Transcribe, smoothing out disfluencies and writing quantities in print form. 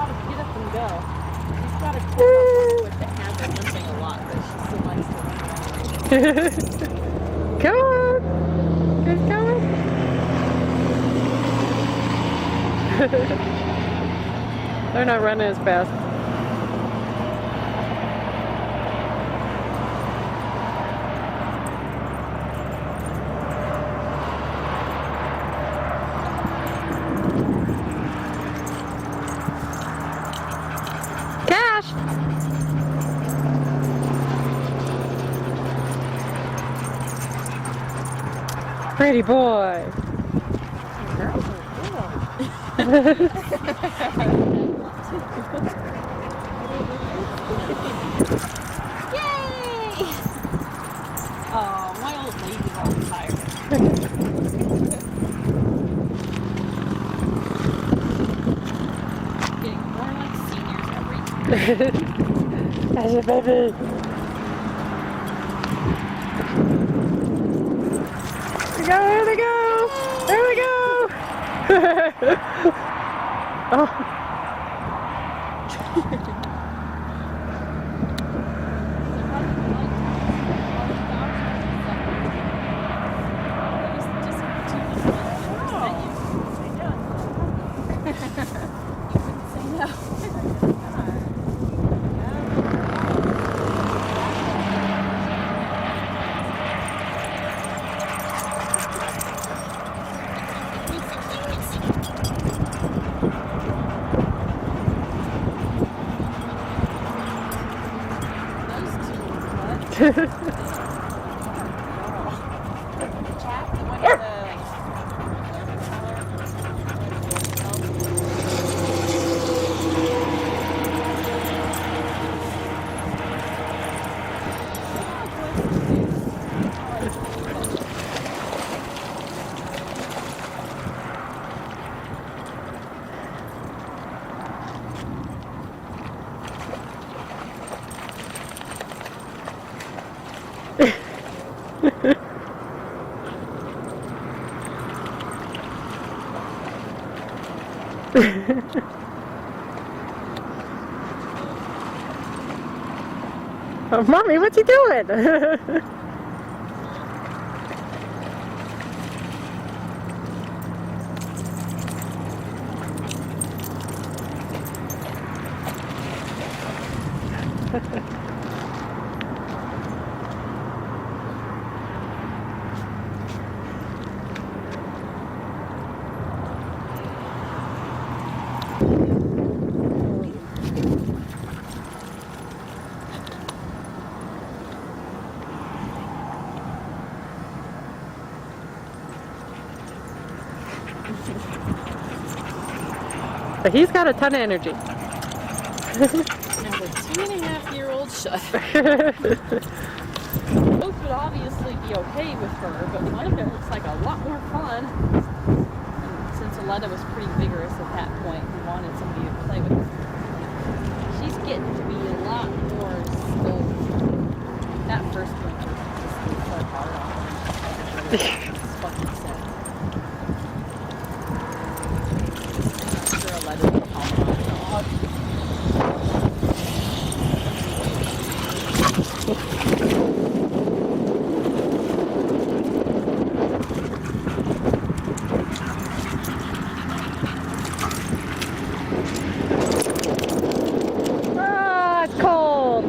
how to get up and go. She's got a cord with that has her limping a lot, but she still likes to run around. Come on. It's coming. They're not running as fast. Cash! Pretty boy. Girls are Yay! Oh, my old lady's all tired. Getting more like seniors every time. That's your baby. Here we go. There we go. Oh. Oh, Mommy, what's he doing? But he's got a ton of energy. And the 2.5-year-old shutter. Both would obviously be okay with her, but Monica looks like a lot more fun. And since Aletta was pretty vigorous at that point, we wanted somebody to play with her. She's getting to be a lot more slow. That first one was just so hard on her. It's fucking sad. I'm sure Aletta will call her a dog. Ah, it's cold.